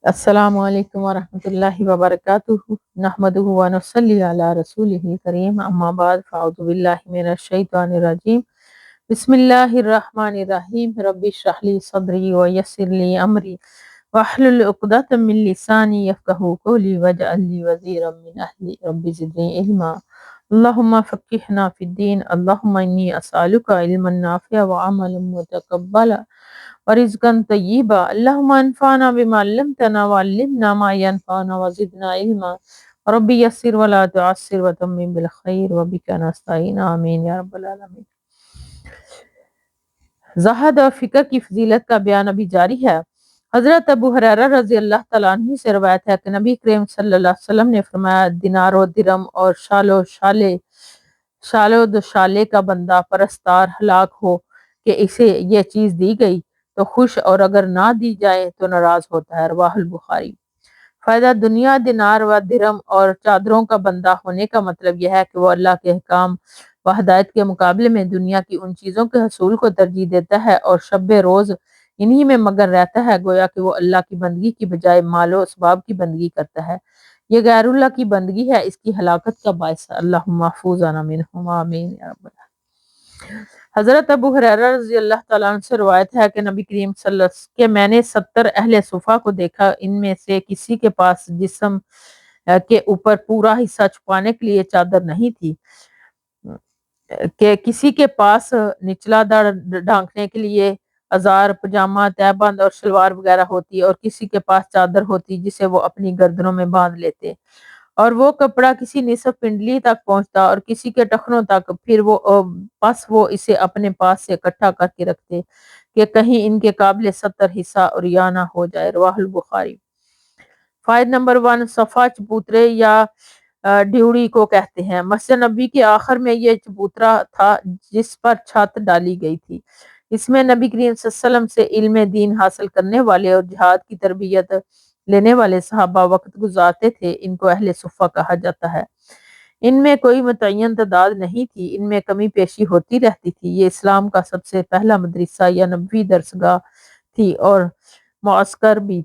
السلام علیکم ورحمۃ اللہ وبرکاتہ نحمدہ و نصلی علی رسولہ کریم اما بعد فاعوذ باللہ من الشیطان الرجیم بسم اللہ الرحمن الرحیم رب اشرح لی صدری ویسر لی امری واحلل عقدۃ من لسانی یفقہوا قولی واجعل لی وزیرا من اہلی رب زدنی علما اللہم فقہنا فی الدین اللہم انی اسألک علما نافعا وعملا متقبلا ورزقا طیبا اللہم انفعنا بما علمتنا وعلمنا ما ینفعنا وزدنا علما ربی یسر ولا تعسر وتمم بالخیر وبک نستعین آمین یا رب العالمین۔ زہد اور فکر کی فضیلت کا بیان ابھی جاری ہے۔ حضرت ابو ہریرہ رضی اللہ تعالیٰ عنہ سے روایت ہے کہ نبی کریم صلی اللہ علیہ وسلم نے فرمایا، دینار و درم اور شال و دشالے کا بندہ پرستار ہلاک ہو کہ اسے یہ چیز دی گئی تو خوش، اور اگر نہ دی جائے تو ناراض ہوتا ہے۔ رواہ البخاری۔ فائدہ دنیا، دینار و درم اور چادروں کا بندہ ہونے کا مطلب یہ ہے کہ وہ اللہ کے احکام و ہدایت کے مقابلے میں دنیا کی ان چیزوں کے حصول کو ترجیح دیتا ہے اور شب روز انہی میں مگن رہتا ہے، گویا کہ وہ اللہ کی بندگی کی بجائے مال و اسباب کی بندگی کرتا ہے۔ یہ غیر اللہ کی بندگی ہے، اس کی ہلاکت کا باعث ہے۔ اللہم محفوظنا منہم آمین یا رب العالمین۔ حضرت ابو ہریرہ رضی اللہ تعالیٰ عنہ سے روایت ہے کہ نبی کریم صلی اللہ علیہ وسلم کہ میں نے 70 اہل صفا کو دیکھا، ان میں سے کسی کے پاس جسم کے اوپر پورا حصہ چھپانے کے لیے چادر نہیں تھی، کہ کسی کے پاس نچلا دڑ ڈھانکنے کے لیے ازار، پجامہ، تہبند اور شلوار وغیرہ ہوتی، اور کسی کے پاس چادر ہوتی جسے وہ اپنی گردنوں میں باندھ لیتے، اور وہ کپڑا کسی نصف پنڈلی تک پہنچتا اور کسی کے ٹخنوں تک، پھر وہ اسے اپنے پاس سے اکٹھا کر کے رکھتے کہ کہیں ان کے قابل 70 حصہ عریاں نہ ہو جائے۔ رواہ البخاری۔ فائد نمبر 1، صفا چبوترے یا ڈیوڑی کو کہتے ہیں۔ مسجد نبی کے آخر میں یہ چبوترا تھا جس پر چھت ڈالی گئی تھی۔ اس میں نبی کریم صلی اللہ علیہ وسلم سے علم دین حاصل کرنے والے اور جہاد کی تربیت لینے والے صحابہ وقت گزارتے تھے۔ ان کو اہل صفہ کہا جاتا ہے۔ ان میں کوئی متعین تعداد نہیں تھی، ان میں کمی پیشی ہوتی رہتی تھی۔ یہ اسلام کا سب سے پہلا مدرسہ یا نبوی درسگاہ تھی اور معسکر بھی۔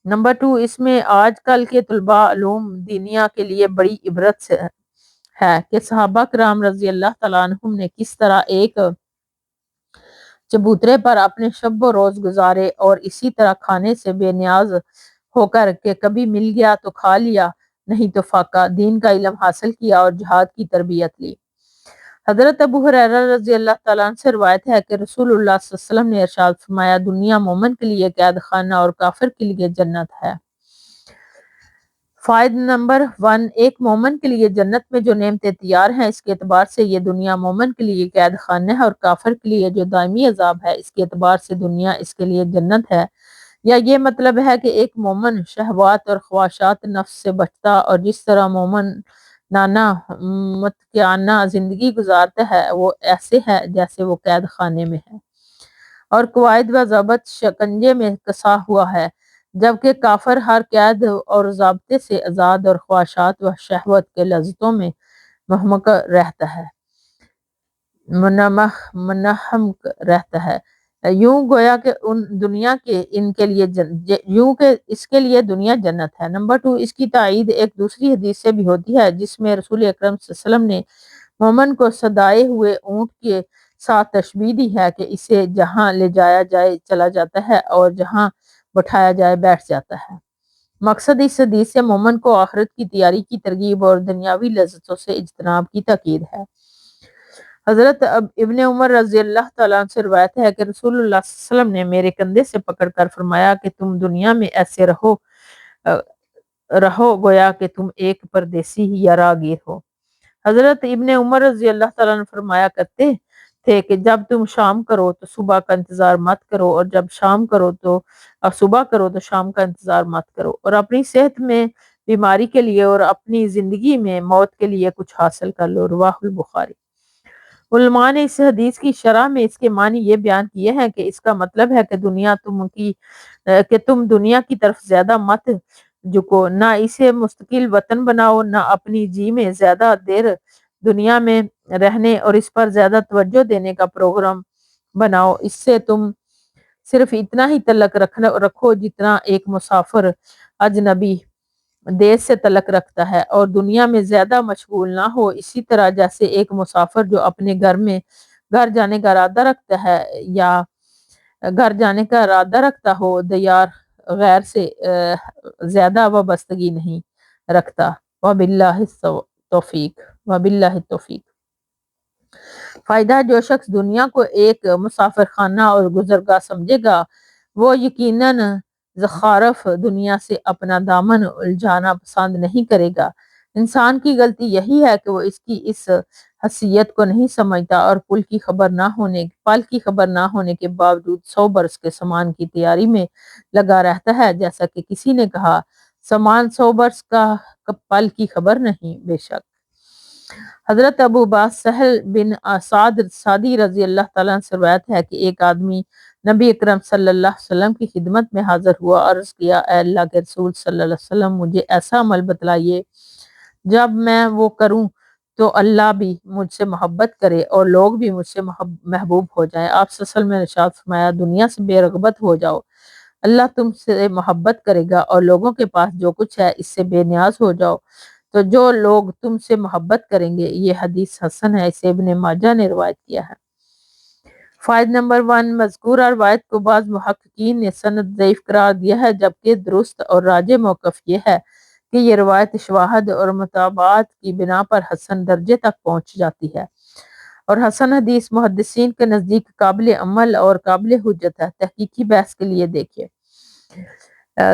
نمبر 2، اس میں آج کل کے طلباء علوم دینیا کے لیے بڑی عبرت ہے کہ صحابہ کرام رضی اللہ تعالیٰ عنہم نے کس طرح ایک چبوترے پر اپنے شب و روز گزارے اور اسی طرح کھانے سے بے نیاز ہو کر کہ کبھی مل گیا تو کھا لیا، نہیں تو فاقہ، دین کا علم حاصل کیا اور جہاد کی تربیت لی۔ حضرت ابو ہریرہ رضی اللہ تعالیٰ عنہ سے روایت ہے کہ رسول اللہ صلی اللہ علیہ وسلم نے ارشاد فرمایا، دنیا مومن کے لیے قید خانہ اور کافر کے لیے جنت ہے۔ فائد نمبر 1، ایک مومن کے لیے جنت میں جو نعمتیں تیار ہیں، اس کے اعتبار سے یہ دنیا مومن کے لیے قید خانہ ہے، اور کافر کے لیے جو دائمی عذاب ہے، اس کے اعتبار سے دنیا اس کے لیے جنت ہے۔ یا یہ مطلب ہے کہ ایک مومن شہوات اور خواہشات نفس سے بچتا اور جس طرح مومن نانا متقیانہ زندگی گزارتا ہے، وہ ایسے ہے جیسے وہ قید خانے میں ہے اور قواعد و ضابط شکنجے میں کسا ہوا ہے، جبکہ کافر ہر قید اور ضابطے سے آزاد اور خواہشات و شہوت کے لذتوں میں محمق رہتا ہے، منہمک رہتا ہے۔ یوں گویا کہ اس کے لیے دنیا جنت ہے۔ نمبر 2، اس کی تائید ایک دوسری حدیث سے بھی ہوتی ہے جس میں رسول اکرم صلی اللہ علیہ وسلم نے مومن کو صدائے ہوئے اونٹ کے ساتھ تشبیہ دی ہے کہ اسے جہاں لے جایا جائے چلا جاتا ہے اور جہاں بٹھایا جائے بیٹھ جاتا ہے۔ مقصد اس حدیث سے مومن کو آخرت کی تیاری کی ترغیب اور دنیاوی لذتوں سے اجتناب کی تاکید ہے۔ حضرت ابن عمر رضی اللہ تعالیٰ عنہ سے روایت ہے کہ رسول اللہ صلی اللہ علیہ وسلم نے میرے کندھے سے پکڑ کر فرمایا کہ تم دنیا میں ایسے رہو گویا کہ تم ایک پردیسی یا راہگیر ہو۔ حضرت ابن عمر رضی اللہ تعالیٰ عنہ فرمایا کرتے تھے کہ جب تم شام کرو تو صبح کا انتظار مت کرو، اور جب صبح کرو تو شام کا انتظار مت کرو، اور اپنی صحت میں بیماری کے لیے اور اپنی زندگی میں موت کے لیے کچھ حاصل کر لو۔ رواہ البخاری۔ علماء نے اس حدیث کی شرح میں اس کے معنی یہ بیان کیے ہیں کہ اس کا مطلب ہے کہ تم دنیا کی طرف زیادہ مت جھکو، نہ اسے مستقل وطن بناؤ، نہ اپنی جی میں زیادہ دیر دنیا میں رہنے اور اس پر زیادہ توجہ دینے کا پروگرام بناؤ، اس سے تم صرف اتنا ہی تعلق رکھو جتنا ایک مسافر اجنبی دیش سے تعلق رکھتا ہے، اور دنیا میں زیادہ مشغول نہ ہو، اسی طرح جیسے ایک مسافر جو اپنے گھر جانے کا ارادہ رکھتا ہے یا گھر جانے کا ارادہ رکھتا ہو، دیار غیر سے زیادہ وابستگی نہیں رکھتا۔ وباللہ توفیق، وباللہ التوفیق۔ فائدہ: جو شخص دنیا کو ایک مسافر خانہ اور گزرگاہ سمجھے گا، وہ یقیناً زخارف دنیا سے اپنا دامن الجھانا پسند نہیں کرے گا۔ انسان کی غلطی یہی ہے کہ وہ اس کی اس حیثیت کو نہیں سمجھتا اور پل کی خبر نہ ہونے کے باوجود 100 برس کے سامان کی تیاری میں لگا رہتا ہے۔ جیسا کہ کسی نے کہا، سامان 100 برس کا، پل کی خبر نہیں۔ بے شک حضرت ابو باز سہل بن سعد سعدی رضی اللہ تعالیٰ عنہ سے روایت ہے کہ ایک آدمی نبی اکرم صلی اللہ علیہ وسلم کی خدمت میں حاضر ہوا، عرض کیا، اے اللہ کے رسول صلی اللہ علیہ وسلم، مجھے ایسا عمل بتلائیے جب میں وہ کروں تو اللہ بھی مجھ سے محبت کرے اور لوگ بھی مجھ سے محبوب ہو جائیں۔ آپ صلی اللہ علیہ وسلم نے ارشاد فرمایا، دنیا سے بے رغبت ہو جاؤ، اللہ تم سے محبت کرے گا، اور لوگوں کے پاس جو کچھ ہے اس سے بے نیاز ہو جاؤ تو جو لوگ تم سے محبت کریں گے۔ یہ حدیث حسن ہے، اسے ابن ماجہ نے روایت کیا ہے۔ فائدہ نمبر 1، مذکورہ روایت کو بعض محققین نے سند ضعیف قرار دیا ہے، جبکہ درست اور راجح موقف یہ ہے کہ یہ روایت شواہد اور متابعات کی بنا پر حسن درجے تک پہنچ جاتی ہے، اور حسن حدیث محدثین کے نزدیک قابل عمل اور قابل حجت ہے۔ تحقیقی بحث کے لیے دیکھیے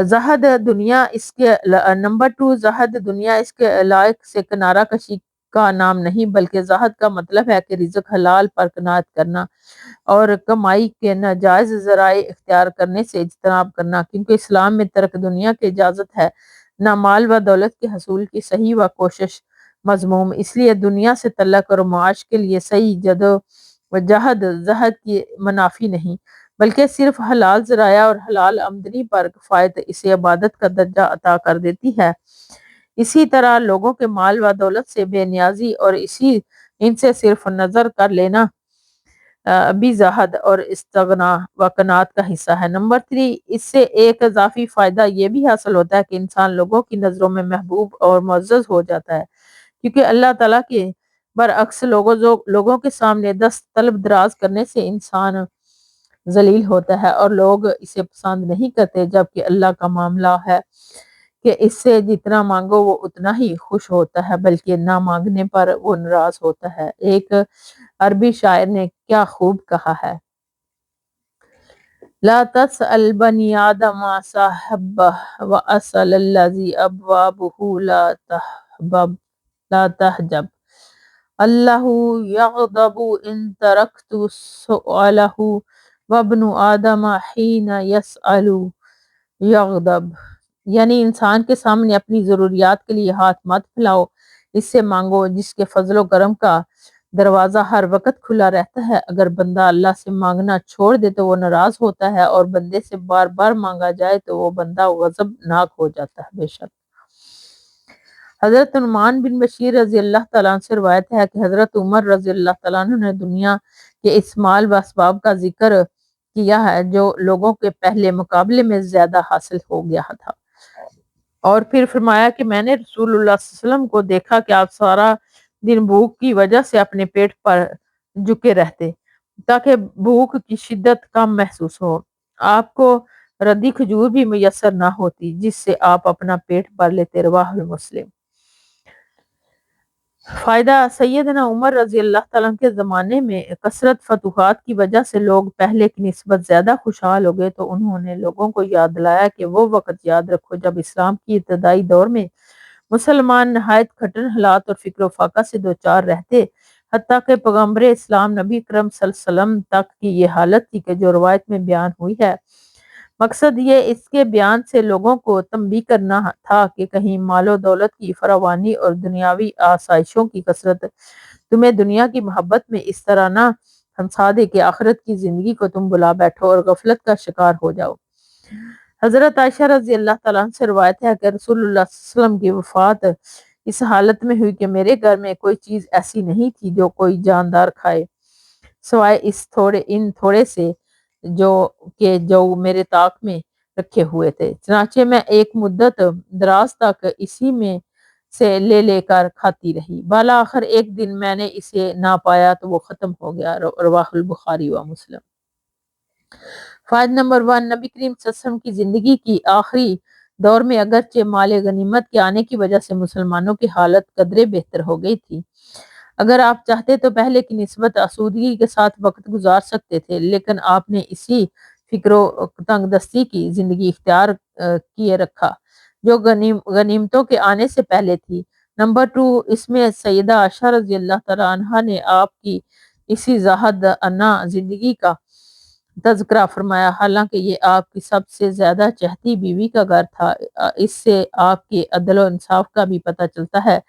زہد دنیا اس کے نمبر 2، زہد دنیا اس کے لائق سے کنارہ کشی کا نام نہیں، بلکہ زہد کا مطلب ہے کہ رزق حلال پر قناعت کرنا اور کمائی کے ناجائز ذرائع اختیار کرنے سے اجتناب کرنا، کیونکہ اسلام میں ترک دنیا کی اجازت ہے، نہ مال و دولت کے حصول کی صحیح و کوشش مذموم۔ اس لیے دنیا سے تعلق اور معاش کے لیے صحیح جد و جہد زہد کی منافی نہیں، بلکہ صرف حلال ذرائع اور حلال آمدنی پر کفایت اسے عبادت کا درجہ عطا کر دیتی ہے۔ اسی طرح لوگوں کے مال و دولت سے بے نیازی اور ان سے صرف نظر کر لینا بھی زہد اور استغنا و قناعت کا حصہ ہے۔ نمبر 3، اس سے ایک اضافی فائدہ یہ بھی حاصل ہوتا ہے کہ انسان لوگوں کی نظروں میں محبوب اور معزز ہو جاتا ہے، کیونکہ اللہ تعالیٰ کے برعکس لوگوں کے سامنے دست طلب دراز کرنے سے انسان ذلیل ہوتا ہے اور لوگ اسے پسند نہیں کرتے، جبکہ اللہ کا معاملہ ہے کہ اس سے جتنا مانگو وہ اتنا ہی خوش ہوتا ہے، بلکہ نہ مانگنے پر وہ ناراض ہوتا ہے۔ ایک عربی شاعر نے کیا خوب کہا ہے، لا تسأل بنی آدم صاحبہ واسأل الذی ابوابہ لا تحجب، اللہ یغضب ان ترکت سؤالہ وابن آدم حین یسأل یغضب۔ یعنی انسان کے سامنے اپنی ضروریات کے لیے ہاتھ مت پھیلاؤ، اس سے مانگو جس کے فضل و کرم کا دروازہ ہر وقت کھلا رہتا ہے۔ اگر بندہ اللہ سے مانگنا چھوڑ دے تو وہ ناراض ہوتا ہے، اور بندے سے بار بار مانگا جائے تو وہ بندہ غضب ناک ہو جاتا ہے۔ بے شک حضرت نعمان بن بشیر رضی اللہ تعالیٰ عنہ سے روایت ہے کہ حضرت عمر رضی اللہ تعالیٰ عنہ نے دنیا کے اس مال و اسباب کا ذکر کیا ہے جو لوگوں کے پہلے مقابلے میں زیادہ حاصل ہو گیا تھا، اور پھر فرمایا کہ میں نے رسول اللہ صلی اللہ علیہ وسلم کو دیکھا کہ آپ سارا دن بھوک کی وجہ سے اپنے پیٹ پر جھکے رہتے تاکہ بھوک کی شدت کم محسوس ہو، آپ کو ردی کھجور بھی میسر نہ ہوتی جس سے آپ اپنا پیٹ بھر لیتے۔ رواہ مسلم۔ فائدہ، سیدنا عمر رضی اللہ تعالیٰ عنہ کے زمانے میں کثرت فتوحات کی وجہ سے لوگ پہلے کی نسبت زیادہ خوشحال ہو گئے، تو انہوں نے لوگوں کو یاد دلایا کہ وہ وقت یاد رکھو جب اسلام کی ابتدائی دور میں مسلمان نہایت کٹھن حالات اور فکر و فاقہ سے دوچار رہتے، حتیٰ کہ پیغمبر اسلام نبی اکرم صلی اللہ علیہ وسلم تک کی یہ حالت تھی کہ جو روایت میں بیان ہوئی ہے۔ مقصد یہ اس کے بیان سے لوگوں کو تنبیہ کرنا تھا کہ کہیں مال و دولت کی فراوانی اور دنیاوی آسائشوں کی کثرت تمہیں دنیا کی محبت میں اس طرح نہ پھنسا دے کہ آخرت کی زندگی کو تم بلا بیٹھو اور غفلت کا شکار ہو جاؤ۔ حضرت عائشہ رضی اللہ تعالیٰ عنہ سے روایت ہے کہ رسول اللہ صلی اللہ علیہ وسلم کی وفات اس حالت میں ہوئی کہ میرے گھر میں کوئی چیز ایسی نہیں تھی جو کوئی جاندار کھائے، سوائے ان تھوڑے سے جو میرے طاق میں رکھے ہوئے تھے۔ چنانچہ میں ایک مدت دراز تک اسی میں سے لے کر کھاتی رہی، بالآخر ایک دن میں نے اسے نہ پایا تو وہ ختم ہو گیا۔ رواہ البخاری و مسلم۔ فائدہ نمبر 1، نبی کریم صلی اللہ علیہ وسلم کی زندگی کی آخری دور میں اگرچہ مال غنیمت کے آنے کی وجہ سے مسلمانوں کی حالت قدرے بہتر ہو گئی تھی، اگر آپ چاہتے تو پہلے کی نسبت آسودگی کے ساتھ وقت گزار سکتے تھے، لیکن آپ نے اسی فکر و تنگ دستی کی زندگی اختیار کیے رکھا جو غنیمتوں کے آنے سے پہلے تھی۔ نمبر 2، اس میں سیدہ عائشہ رضی اللہ تعالیٰ عنہا نے آپ کی اسی زاہد انا زندگی کا تذکرہ فرمایا، حالانکہ یہ آپ کی سب سے زیادہ چہتی بیوی کا گھر تھا۔ اس سے آپ کے عدل و انصاف کا بھی پتہ چلتا ہے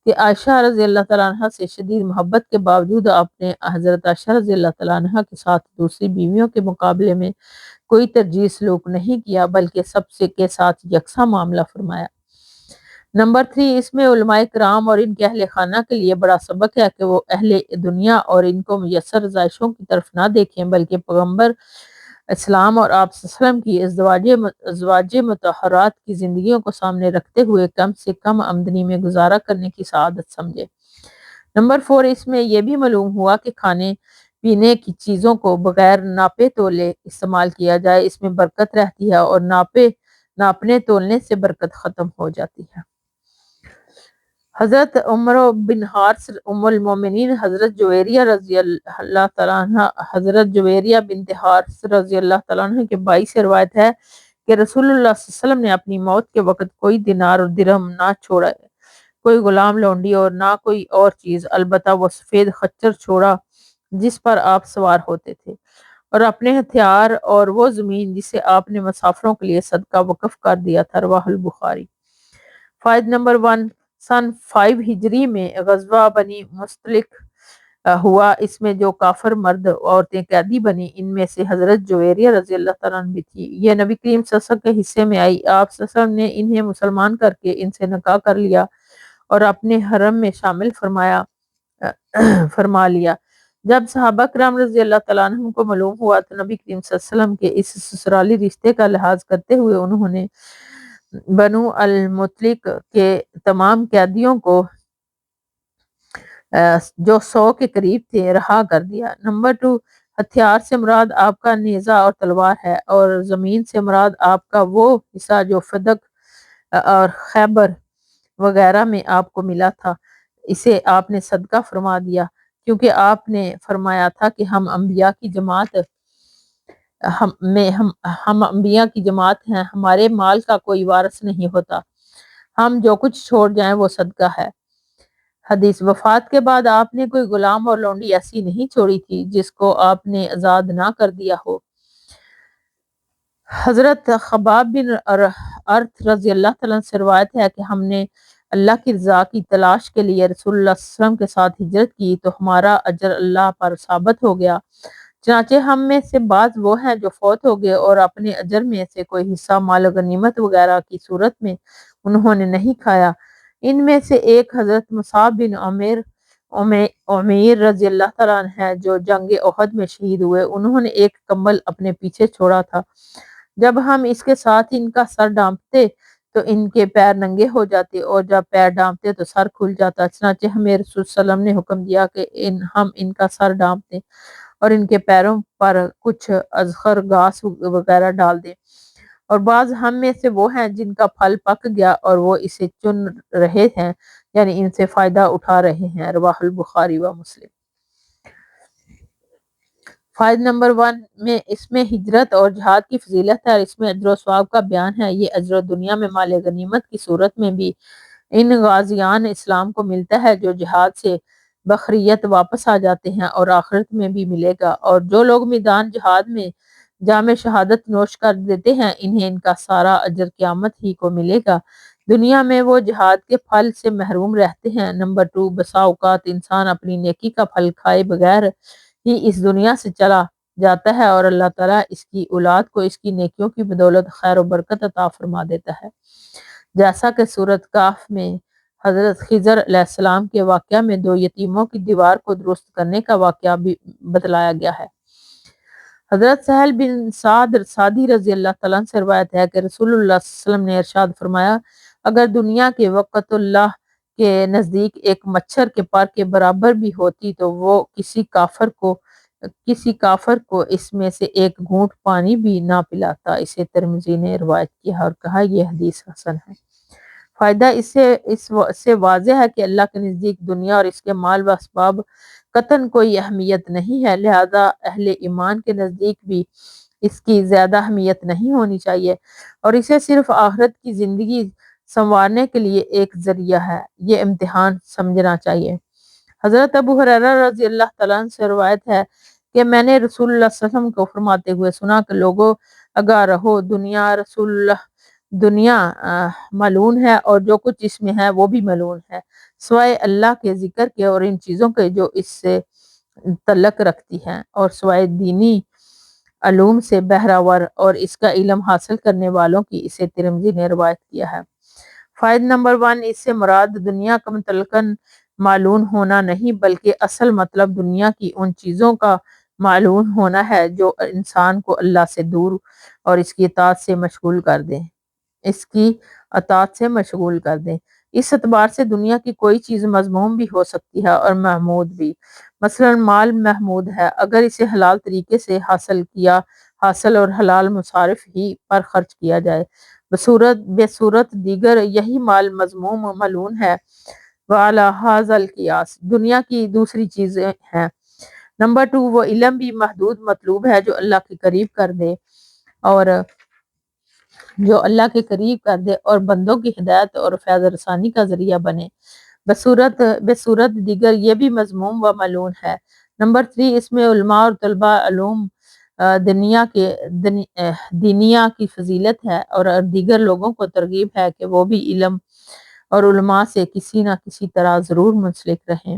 کہ عائشہ رضی اللہ تعالیٰ عنہ سے شدید محبت کے باوجود آپ نے حضرت عائشہ رضی اللہ تعالیٰ عنہ کے ساتھ دوسری بیویوں کے مقابلے میں کوئی ترجیح سلوک نہیں کیا، بلکہ سب سے کے ساتھ یکساں معاملہ فرمایا۔ نمبر 3، اس میں علماء کرام اور ان کے اہل خانہ کے لیے بڑا سبق ہے کہ وہ اہل دنیا اور ان کو میسر زائشوں کی طرف نہ دیکھیں، بلکہ پیغمبر اسلام اور آپ صلی اللہ علیہ وسلم کی ازواج مطہرات کی زندگیوں کو سامنے رکھتے ہوئے کم سے کم آمدنی میں گزارا کرنے کی سعادت سمجھے۔ نمبر 4، اس میں یہ بھی معلوم ہوا کہ کھانے پینے کی چیزوں کو بغیر ناپے تولے استعمال کیا جائے، اس میں برکت رہتی ہے، اور ناپنے تولنے سے برکت ختم ہو جاتی ہے۔ حضرت عمر بن حارث ام المومنین حضرت جویریہ رضی اللہ تعالیٰ عنہ حضرت جویریہ بنت حارث رضی اللہ تعالیٰ عنہ کے بھائی سے روایت ہے کہ رسول اللہ صلی اللہ علیہ وسلم نے اپنی موت کے وقت کوئی دینار اور درہم نہ چھوڑا، کوئی غلام لونڈی اور نہ کوئی اور چیز، البتہ وہ سفید خچر چھوڑا جس پر آپ سوار ہوتے تھے، اور اپنے ہتھیار اور وہ زمین جسے آپ نے مسافروں کے لیے صدقہ وقف کر دیا تھا۔ رواہ البخاری۔ فائدہ نمبر 1، سن 5 ہجری میں غزوہ بنی مستلق ہوا، اس میں جو کافر مرد عورتیں قیدی بنی ان میں سے حضرت جویریہ رضی اللہ تعالیٰ عنہ بھی تھی۔ یہ نبی کریم صلی اللہ علیہ وسلم کے حصے میں آئی، آپ صلی اللہ علیہ وسلم نے انہیں مسلمان کر کے ان سے نکاح کر لیا اور اپنے حرم میں شامل فرما لیا۔ جب صحابہ کرام رضی اللہ تعالیٰ عنہ کو معلوم ہوا تو نبی کریم صلی اللہ علیہ وسلم کے اس سسرالی رشتے کا لحاظ کرتے ہوئے انہوں نے بنو المطلق کے تمام قیدیوں کو جو 100 کے قریب تھے رہا کر دیا۔ نمبر 2، ہتھیار سے مراد آپ کا نیزہ اور تلوار ہے، اور زمین سے مراد آپ کا وہ حصہ جو فدق اور خیبر وغیرہ میں آپ کو ملا تھا، اسے آپ نے صدقہ فرما دیا، کیونکہ آپ نے فرمایا تھا کہ ہم انبیاء کی جماعت ہیں، ہمارے مال کا کوئی وارث نہیں ہوتا، ہم جو کچھ چھوڑ جائیں وہ صدقہ ہے۔ حدیث، وفات کے بعد آپ نے کوئی غلام اور لونڈی ایسی نہیں چھوڑی تھی جس کو آپ نے آزاد نہ کر دیا ہو۔ حضرت خباب بن ارت رضی اللہ تعالیٰ سے روایت ہے کہ ہم نے اللہ کی رضا کی تلاش کے لیے رسول اللہ صلی اللہ علیہ وسلم کے ساتھ ہجرت کی تو ہمارا اجر اللہ پر ثابت ہو گیا، چنانچہ ہم میں سے بعض وہ ہیں جو فوت ہو گئے اور اپنے اجر میں سے کوئی حصہ مال و غنیمت وغیرہ کی صورت میں انہوں نے نہیں کھایا۔ ان میں سے ایک حضرت مصعب بن عمیر رضی اللہ تعالیٰ عنہ ہے جو جنگ احد میں شہید ہوئے، انہوں نے ایک کمبل اپنے پیچھے چھوڑا تھا، جب ہم اس کے ساتھ ان کا سر ڈانپتے تو ان کے پیر ننگے ہو جاتے اور جب پیر ڈانپتے تو سر کھل جاتا، چنانچہ ہمیں رسول صلی اللہ علیہ وسلم نے حکم دیا کہ ہم ان کا سر ڈانپ دیں اور ان کے پیروں پر کچھ اذخر گھاس وغیرہ ڈال دیں، اور بعض ہم میں سے وہ ہیں جن کا پھل پک گیا اور وہ اسے چن رہے ہیں، یعنی ان سے فائدہ اٹھا رہے ہیں۔ رواہ البخاری و مسلم۔ فائدہ نمبر 1 میں اس میں ہجرت اور جہاد کی فضیلت ہے اور اس میں اجر و ثواب کا بیان ہے۔ یہ اجر دنیا میں مال غنیمت کی صورت میں بھی ان غازیان اسلام کو ملتا ہے جو جہاد سے بخریت واپس آ جاتے ہیں، اور آخرت میں بھی ملے گا، اور جو لوگ میدان جہاد میں جام شہادت نوش کر دیتے ہیں انہیں ان کا سارا اجر قیامت ہی کو ملے گا، دنیا میں وہ جہاد کے پھل سے محروم رہتے ہیں۔ نمبر 2، بسا اوقات انسان اپنی نیکی کا پھل کھائے بغیر ہی اس دنیا سے چلا جاتا ہے اور اللہ تعالیٰ اس کی اولاد کو اس کی نیکیوں کی بدولت خیر و برکت عطا فرما دیتا ہے، جیسا کہ سورۃ کہف میں حضرت خضر علیہ السلام کے واقعہ میں 2 یتیموں کی دیوار کو درست کرنے کا واقعہ بھی بتلایا گیا ہے۔ حضرت سہل بن سعد سعدی رضی اللہ تعالیٰ عنہ سے روایت ہے کہ رسول اللہ صلی اللہ علیہ وسلم نے ارشاد فرمایا، اگر دنیا کے وقت اللہ کے نزدیک ایک مچھر کے پر کے برابر بھی ہوتی تو وہ کسی کافر کو اس میں سے ایک گھونٹ پانی بھی نہ پلاتا۔ اسے ترمذی نے روایت کیا اور کہا یہ حدیث حسن ہے۔ فائدہ اس سے واضح ہے کہ اللہ کے نزدیک دنیا اور اس کے مال و اسباب قطعاً کوئی اہمیت نہیں ہے، لہذا اہل ایمان کے نزدیک بھی اس کی زیادہ اہمیت نہیں ہونی چاہیے اور اسے صرف آخرت کی زندگی سنوارنے کے لیے ایک ذریعہ ہے، یہ امتحان سمجھنا چاہیے۔ حضرت ابو ہریرہ رضی اللہ تعالیٰ عنہ سے روایت ہے کہ میں نے رسول اللہ صلی اللہ علیہ وسلم کو فرماتے ہوئے سنا کہ لوگوں آگاہ رہو، دنیا ملعون ہے اور جو کچھ اس میں ہے وہ بھی ملعون ہے، سوائے اللہ کے ذکر کے اور ان چیزوں کے جو اس سے تعلق رکھتی ہیں، اور سوائے دینی علوم سے بہراور اور اس کا علم حاصل کرنے والوں کی۔ اسے ترمذی نے روایت کیا ہے۔ فائدہ نمبر 1، اس سے مراد دنیا کا مطلقاً معلوم ہونا نہیں بلکہ اصل مطلب دنیا کی ان چیزوں کا معلوم ہونا ہے جو انسان کو اللہ سے دور اور اس کی اطاعت سے مشغول کر دیں۔ اس اعتبار سے دنیا کی کوئی چیز مذموم بھی ہو سکتی ہے اور محمود بھی۔ مثلا مال محمود ہے اگر اسے حلال طریقے سے حاصل اور حلال مصارف ہی پر خرچ کیا جائے، بے صورت دیگر یہی مال مذموم و ملعون ہے۔ وعلی ھذا القیاس دنیا کی دوسری چیزیں ہیں۔ نمبر 2، وہ علم بھی محدود مطلوب ہے جو اللہ کے قریب کر دے اور بندوں کی ہدایت اور فیض رسانی کا ذریعہ بنے، بے صورت دیگر یہ بھی مذموم و ملعون ہے۔ نمبر 3، اس میں علماء اور طلباء علوم دینیا کی فضیلت ہے اور دیگر لوگوں کو ترغیب ہے کہ وہ بھی علم اور علماء سے کسی نہ کسی طرح ضرور منسلک رہیں۔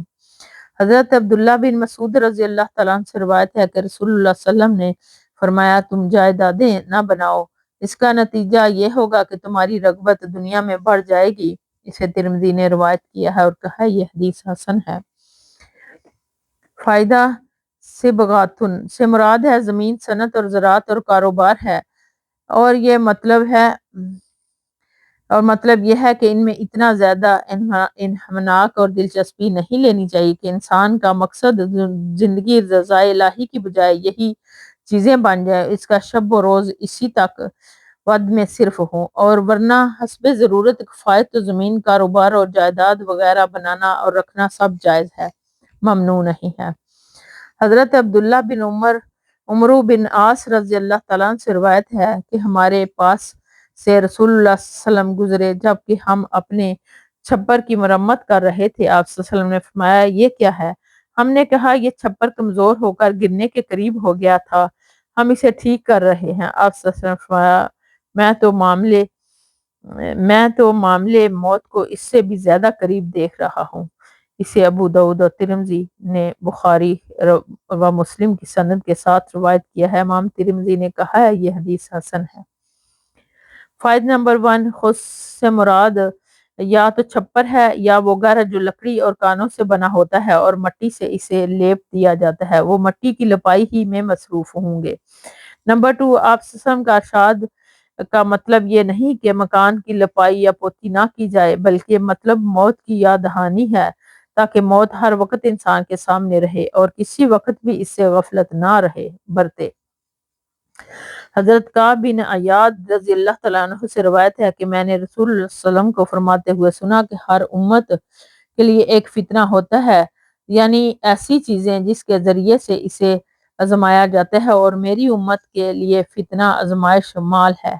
حضرت عبداللہ بن مسعود رضی اللہ تعالیٰ عنہ سے روایت ہے کہ رسول اللہ صلی اللہ علیہ وسلم نے فرمایا، تم جائیدادیں نہ بناؤ، اس کا نتیجہ یہ ہوگا کہ تمہاری رغبت دنیا میں بڑھ جائے گی۔ اسے ترمذی نے روایت کیا ہے اور کہا یہ حدیث حسن ہے۔ فائدہ صبغاتن سے مراد ہے زمین، صنعت اور زراعت اور کاروبار ہے، اور مطلب یہ ہے کہ ان میں اتنا زیادہ انہماک اور دلچسپی نہیں لینی چاہیے کہ انسان کا مقصد زندگی رضائے الہی کی بجائے یہی چیزیں بن جائے، اس کا شب و روز اسی تک ود میں صرف ہوں، اور ورنہ حسب ضرورت کفایت تو زمین، کاروبار اور جائیداد وغیرہ بنانا اور رکھنا سب جائز ہے، ممنوع نہیں ہے۔ حضرت عبداللہ بن عمرو بن عاص رضی اللہ تعالیٰ عنہ سے روایت ہے کہ ہمارے پاس سے رسول اللہ صلی اللہ علیہ وسلم گزرے جبکہ ہم اپنے چھپر کی مرمت کر رہے تھے۔ آپ صلی اللہ علیہ وسلم نے فرمایا یہ کیا ہے؟ ہم نے کہا یہ چھپر کمزور ہو کر گرنے کے قریب ہو گیا تھا، ہم اسے ٹھیک کر رہے ہیں۔ آپ صلی اللہ علیہ وسلم نے فرمایا میں تو معاملے موت کو اس سے بھی زیادہ قریب دیکھ رہا ہوں۔ اسے ابو داؤد اور ترمذی نے بخاری و مسلم کی سند کے ساتھ روایت کیا ہے۔ امام ترمذی نے کہا ہے یہ حدیث حسن ہے۔ فائدہ نمبر 1، خود سے مراد یا تو چھپر ہے یا وہ گھر جو لکڑی اور کانوں سے بنا ہوتا ہے اور مٹی سے اسے لیپ دیا جاتا ہے، وہ مٹی کی لپائی ہی میں مصروف ہوں گے۔ نمبر 2، آپ صلی اللہ علیہ وسلم کا ارشاد کا مطلب یہ نہیں کہ مکان کی لپائی یا پوتی نہ کی جائے بلکہ مطلب موت کی یاد دہانی ہے تاکہ موت ہر وقت انسان کے سامنے رہے اور کسی وقت بھی اس سے غفلت نہ برتے۔ حضرت کعب بن عیاض رضی اللہ تعالیٰ عنہ سے روایت ہے کہ میں نے رسول اللہ صلی اللہ علیہ وسلم کو فرماتے ہوئے سنا کہ ہر امت کے لیے ایک فتنہ ہوتا ہے، یعنی ایسی چیزیں جس کے ذریعے سے اسے آزمایا جاتا ہے، اور میری امت کے لیے فتنہ آزمائش مال ہے۔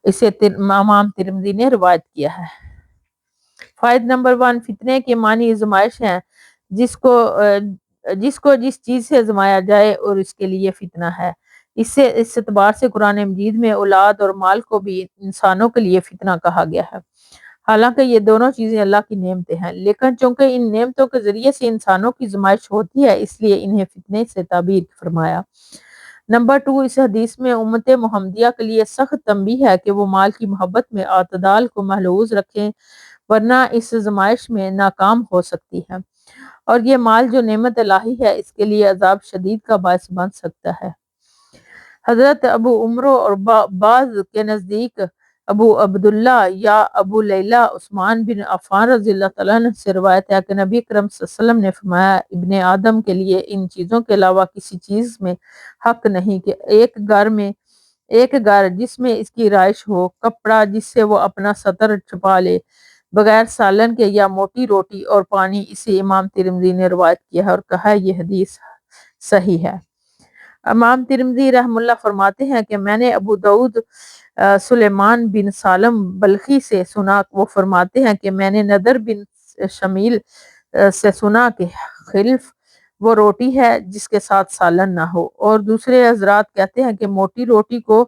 اسے امام ترمذی نے روایت کیا ہے۔ فائدہ نمبر 1، فتنے کے معنی آزمائش ہیں، جس کو جس چیز سے آزمایا جائے اور اس کے لیے فتنہ ہے۔ اس اعتبار سے قرآن مجید میں اولاد اور مال کو بھی انسانوں کے لیے فتنہ کہا گیا ہے، حالانکہ یہ دونوں چیزیں اللہ کی نعمتیں ہیں، لیکن چونکہ ان نعمتوں کے ذریعے سے انسانوں کی آزمائش ہوتی ہے اس لیے انہیں فتنے سے تعبیر فرمایا۔ نمبر 2، اس حدیث میں امت محمدیہ کے لیے سخت تنبیہ ہے کہ وہ مال کی محبت میں اعتدال کو ملحوظ رکھیں ورنہ اس آزمائش میں ناکام ہو سکتی ہے، اور یہ مال جو نعمت الہی ہے اس کے لیے عذاب شدید کا باعث بن سکتا ہے۔ حضرت ابو عمرو اور بعض کے نزدیک ابو عبداللہ یا ابو لیلہ عثمان بن عفان رضی اللہ تعالیٰ عنہ سے روایت ہے کہ نبی کرم صلی اللہ علیہ وسلم نے فرمایا ابن آدم کے لیے ان چیزوں کے علاوہ کسی چیز میں حق نہیں کہ ایک گھر جس میں اس کی رہائش ہو، کپڑا جس سے وہ اپنا سطر چھپا لے، بغیر سالن کے یا موٹی روٹی اور پانی۔ اسے امام ترمذی نے روایت کیا ہے اور کہا ہے یہ حدیث صحیح ہے۔ امام ترمذی رحم اللہ فرماتے ہیں کہ میں نے ابو داؤد سلیمان بن سالم بلخی سے سنا، وہ فرماتے ہیں کہ میں نے نضر بن شمیل سے سنا کہ خلف وہ روٹی ہے جس کے ساتھ سالن نہ ہو، اور دوسرے حضرات کہتے ہیں کہ موٹی روٹی کو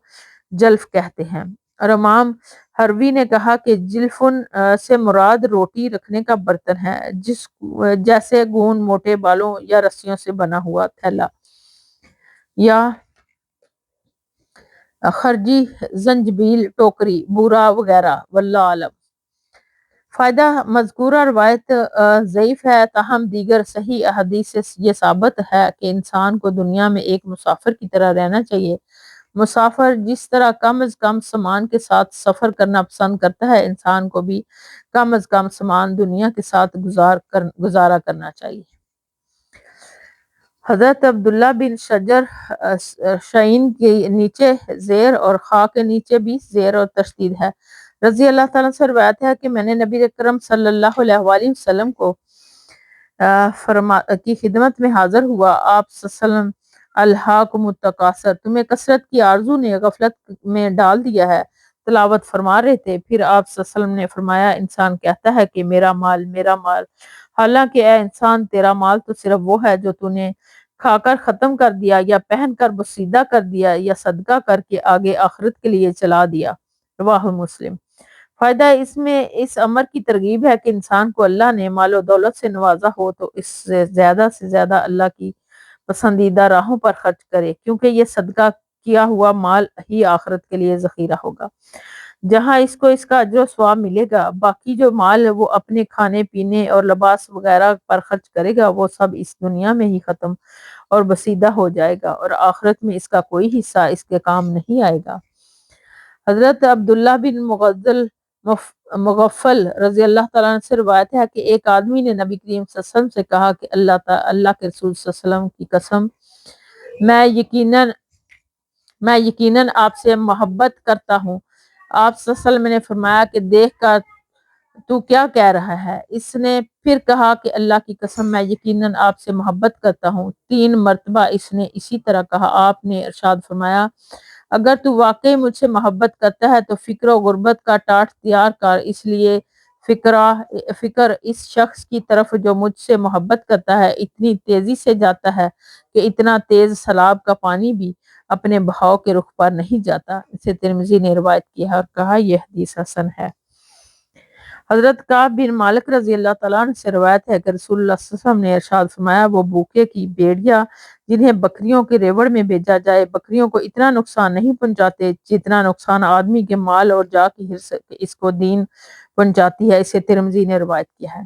جلف کہتے ہیں، اور امام حروی نے کہا کہ جلفن سے مراد روٹی رکھنے کا برتن ہے جیسے گون، موٹے بالوں یا رسیوں سے بنا ہوا تھیلا یا خرجی، زنجبیل، ٹوکری، بورا وغیرہ۔ واللہ عالم۔ فائدہ مذکورہ روایت ضعیف ہے، تاہم دیگر صحیح احادیث سے یہ ثابت ہے کہ انسان کو دنیا میں ایک مسافر کی طرح رہنا چاہیے۔ مسافر جس طرح کم از کم سامان کے ساتھ سفر کرنا پسند کرتا ہے، انسان کو بھی کم از کم سامان دنیا کے ساتھ گزارا کرنا چاہیے۔ حضرت عبداللہ بن شجر شعین کے نیچے زیر اور خا کے نیچے بھی زیر اور تشدید ہے، رضی اللہ تعالیٰ سے روایت ہے کہ میں نے نبی اکرم صلی اللہ علیہ وآلہ وسلم کی خدمت میں حاضر ہوا۔ آپ صلی اللہ علیہ وسلم الہاکم التکاثر، تمہیں کثرت کی آرزو نے غفلت میں ڈال دیا ہے، تلاوت فرما رہے تھے۔ پھر آپ صلی اللہ علیہ وسلم نے فرمایا انسان کہتا ہے کہ میرا مال میرا مال، حالانکہ اے انسان تیرا مال تو صرف وہ ہے جو تو نے کھا کر ختم کر دیا یا پہن کر بسیدہ کر دیا یا صدقہ کر کے آگے آخرت کے لیے چلا دیا۔ رواہ مسلم۔ فائدہ اس میں اس امر کی ترغیب ہے کہ انسان کو اللہ نے مال و دولت سے نوازا ہو تو اس سے زیادہ اللہ کی پسندیدہ راہوں پر خرچ کرے، کیونکہ یہ صدقہ کیا ہوا مال ہی آخرت کے لیے ذخیرہ ہوگا، جہاں اس کو اس کا اجر و ثواب ملے گا۔ باقی جو مال وہ اپنے کھانے پینے اور لباس وغیرہ پر خرچ کرے گا وہ سب اس دنیا میں ہی ختم اور بسیدہ ہو جائے گا، اور آخرت میں اس کا کوئی حصہ اس کے کام نہیں آئے گا۔ حضرت عبداللہ بن مغفل رضی اللہ تعالیٰ عنہ سے روایت ہے کہ ایک آدمی نے نبی کریم صلی اللہ علیہ وسلم سے کہا کہ اللہ کے رسول صلی اللہ علیہ وسلم کی قسم، میں یقیناً آپ سے محبت کرتا ہوں۔ آپ صلی اللہ علیہ وسلم نے فرمایا کہ دیکھ کر تو کیا کہہ رہا ہے؟ اس نے پھر کہا کہ اللہ کی قسم میں یقیناً آپ سے محبت کرتا ہوں۔ 3 مرتبہ اس نے اسی طرح کہا۔ آپ نے ارشاد فرمایا اگر تو واقعی مجھ سے محبت کرتا ہے تو فکر و غربت کا ٹاٹ تیار کر، اس لیے فکر اس شخص کی طرف جو مجھ سے محبت کرتا ہے اتنی تیزی سے جاتا ہے کہ اتنا تیز سیلاب کا پانی بھی اپنے بہاؤ کے رخ پر نہیں جاتا۔ اسے ترمذی نے روایت کیا اور کہا یہ حدیث حسن ہے۔ حضرت کعب بن مالک رضی اللہ تعالیٰ عنہ سے روایت ہے کہ رسول اللہ صلی اللہ علیہ وسلم نے ارشاد فرمایا وہ بھوکے کی بھیڑیا جنہیں بکریوں کے ریوڑ میں بھیجا جائے بکریوں کو اتنا نقصان نہیں پہنچاتے جتنا نقصان آدمی کے مال اور جاہ کی حرص اس کو دین پہنچاتی ہے۔ اسے ترمذی نے روایت کیا ہے۔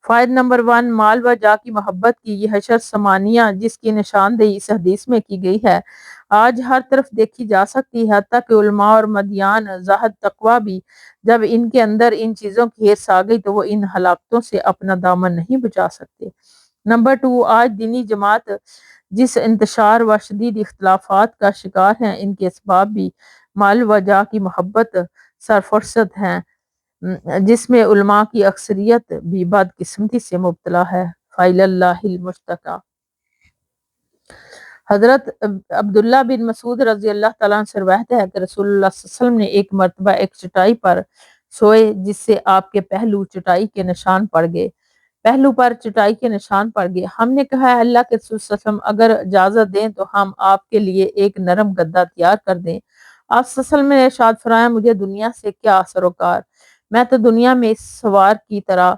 فائد نمبر 1، مال و جاہ کی محبت کی یہ حشر ثمانیہ جس کی نشاندہی اس حدیث میں کی گئی ہے آج ہر طرف دیکھی جا سکتی ہے، حتیٰ کہ علماء اور مدیان زاہد تقویٰ بھی جب ان کے اندر ان چیزوں کی حرص آ گئی تو وہ ان ہلاکتوں سے اپنا دامن نہیں بچا سکتے۔ نمبر 2، آج دینی جماعت جس انتشار و شدید اختلافات کا شکار ہیں ان کے اسباب بھی مال و جاہ کی محبت سرفرست ہیں، جس میں علماء کی اکثریت بھی بدقسمتی سے مبتلا ہے۔ فإلی اللہ المشتکیٰ۔ حضرت عبداللہ بن مسعود رضی اللہ تعالیٰ عنہ سے روایت ہے کہ رسول اللہ صلی اللہ علیہ وسلم نے ایک مرتبہ ایک چٹائی پر سوئے جس سے آپ کے پہلو چٹائی کے نشان پڑ گئے، پہلو پر چٹائی کے نشان پڑ گئے۔ ہم نے کہا ہے اللہ کے رسول صلی اللہ علیہ وسلم اگر اجازت دیں تو ہم آپ کے لیے ایک نرم گدا تیار کر دیں۔ آپ صلی اللہ علیہ وسلم نے ارشاد فرمایا مجھے دنیا سے کیا سروکار، میں تو دنیا میں اس سوار کی طرح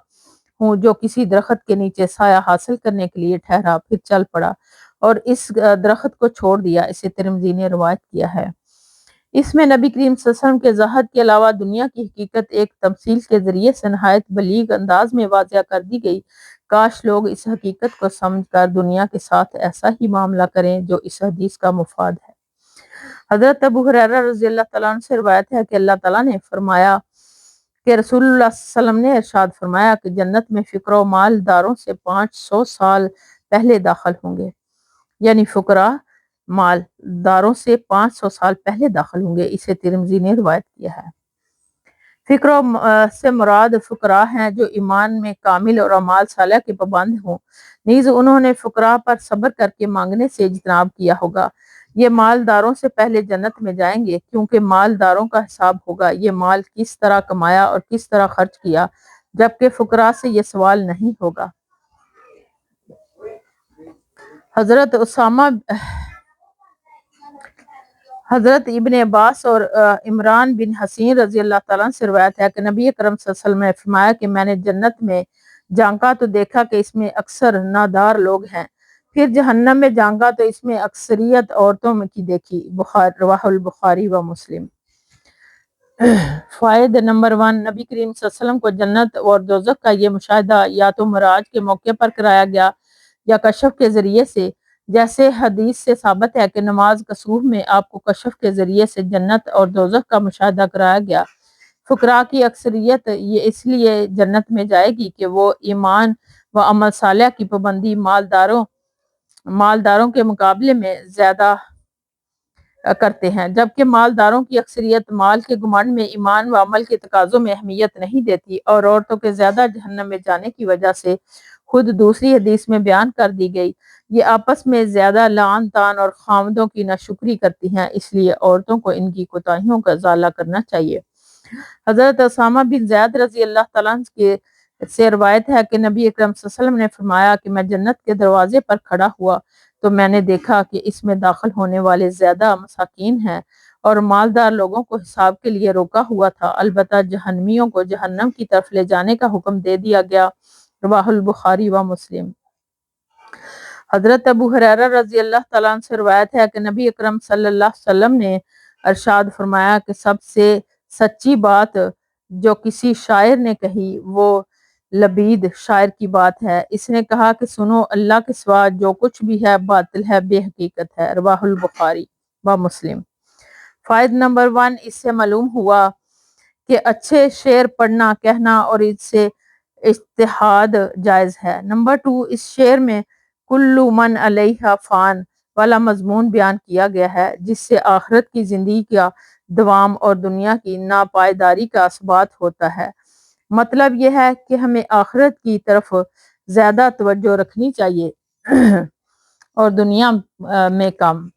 ہوں جو کسی درخت کے نیچے سایہ حاصل کرنے کے لیے ٹھہرا، پھر چل پڑا اور اس درخت کو چھوڑ دیا۔ اسے ترمذی نے روایت کیا ہے۔ اس میں نبی کریم صلی اللہ علیہ وسلم کے زہد کے علاوہ دنیا کی حقیقت ایک تمثیل کے ذریعے سے نہایت بلیغ انداز میں واضح کر دی گئی۔ کاش لوگ اس حقیقت کو سمجھ کر دنیا کے ساتھ ایسا ہی معاملہ کریں جو اس حدیث کا مفاد ہے۔ حضرت ابو ہریرہ رضی اللہ تعالیٰ عنہ سے روایت ہے کہ اللہ تعالیٰ نے فرمایا کہ رسول اللہ صلی اللہ علیہ وسلم نے ارشاد فرمایا کہ جنت میں فقراء و مالداروں سے 500 سال پہلے داخل ہوں گے، یعنی فقراء مالداروں سے 500 سال پہلے داخل ہوں گے۔ اسے ترمذی نے روایت کیا ہے۔ فقراء سے مراد فقراء ہیں جو ایمان میں کامل اور اعمال صالحہ کے پابند ہوں، نیز انہوں نے فقراء پر صبر کر کے مانگنے سے اجتناب کیا ہوگا۔ یہ مالداروں سے پہلے جنت میں جائیں گے کیونکہ مالداروں کا حساب ہوگا یہ مال کس طرح کمایا اور کس طرح خرچ کیا، جبکہ فقراء سے یہ سوال نہیں ہوگا۔ حضرت ابن عباس اور عمران بن حسین رضی اللہ تعالیٰ عنہ سے روایت ہے کہ نبی اکرم صلی اللہ علیہ وسلم نے فرمایا کہ میں نے جنت میں جھانکا تو دیکھا کہ اس میں اکثر نادار لوگ ہیں، پھر جہنم میں جھانکا تو اس میں اکثریت عورتوں کی دیکھی۔ رواہ البخاری و مسلم۔ فائد نمبر 1، نبی کریم صلی اللہ علیہ وسلم کو جنت اور دوزخ کا یہ مشاہدہ یا تو معراج کے موقع پر کرایا گیا یا کشف کے ذریعے سے، جیسے حدیث سے ثابت ہے کہ نماز کسوف میں آپ کو کشف کے ذریعے سے جنت اور دوزخ کا مشاہدہ کرایا گیا۔ فقراء کی اکثریت یہ اس لیے جنت میں جائے گی کہ وہ ایمان و عمل صالح کی پابندی مالداروں کے مقابلے میں زیادہ کرتے ہیں، جبکہ مالداروں کی اکثریت مال کے گھمنڈ میں ایمان و عمل کے تقاضوں میں اہمیت نہیں دیتی، اور عورتوں کے زیادہ جہنم میں جانے کی وجہ سے خود دوسری حدیث میں بیان کر دی گئی، یہ آپس میں زیادہ لعن طعن اور خامدوں کی ناشکری کرتی ہیں، اس لیے عورتوں کو ان کی کوتاہیوں کا ازالہ کرنا چاہیے۔ حضرت اسامہ بن زید رضی اللہ تعالیٰ عنہ سے روایت ہے کہ نبی اکرم صلی اللہ علیہ وسلم نے فرمایا کہ میں جنت کے دروازے پر کھڑا ہوا تو میں نے دیکھا کہ اس میں داخل ہونے والے زیادہ مساکین ہیں اور مالدار لوگوں کو حساب کے لیے روکا ہوا تھا، البتہ جہنمیوں کو جہنم کی طرف لے جانے کا حکم دے دیا گیا۔ رواہ البخاری و مسلم۔ حضرت ابو ہریرہ رضی اللہ تعالیٰ عنہ سے روایت ہے کہ نبی اکرم صلی اللہ علیہ وسلم نے ارشاد فرمایا کہ سب سے سچی بات جو کسی شاعر نے کہی وہ لبید شاعر کی بات ہے، اس نے کہا کہ سنو، اللہ کے سوا جو کچھ بھی ہے باطل ہے، بے حقیقت ہے۔ رواہ البخاری و مسلم۔ فائد نمبر 1، اس سے معلوم ہوا کہ اچھے شعر پڑھنا، کہنا اور اس سے اجتہاد جائز ہے۔ نمبر 2، اس شعر میں کل من علیہا فان والا مضمون بیان کیا گیا ہے، جس سے آخرت کی زندگی کا دوام اور دنیا کی ناپائیداری کا اثبات ہوتا ہے۔ مطلب یہ ہے کہ ہمیں آخرت کی طرف زیادہ توجہ رکھنی چاہیے اور دنیا میں کم۔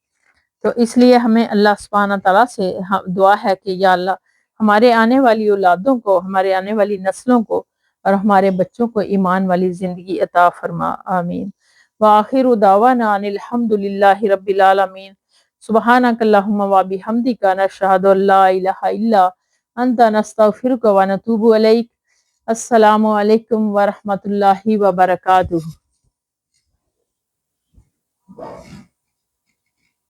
تو اس لیے ہمیں اللہ سبحانہ تعالیٰ سے دعا ہے کہ یا اللہ ہمارے آنے والی اولادوں کو، ہمارے آنے والی نسلوں کو اور ہمارے بچوں کو ایمان والی زندگی عطا فرما، آمین۔ وآخر دعوانا ان الحمد للہ رب العالمین۔ سبحانک اللہم و بحمدک نشہد ان لا الہ الا انت نستغفرک و نتوب الیک۔ السلام علیکم ورحمۃ اللہ وبرکاتہ۔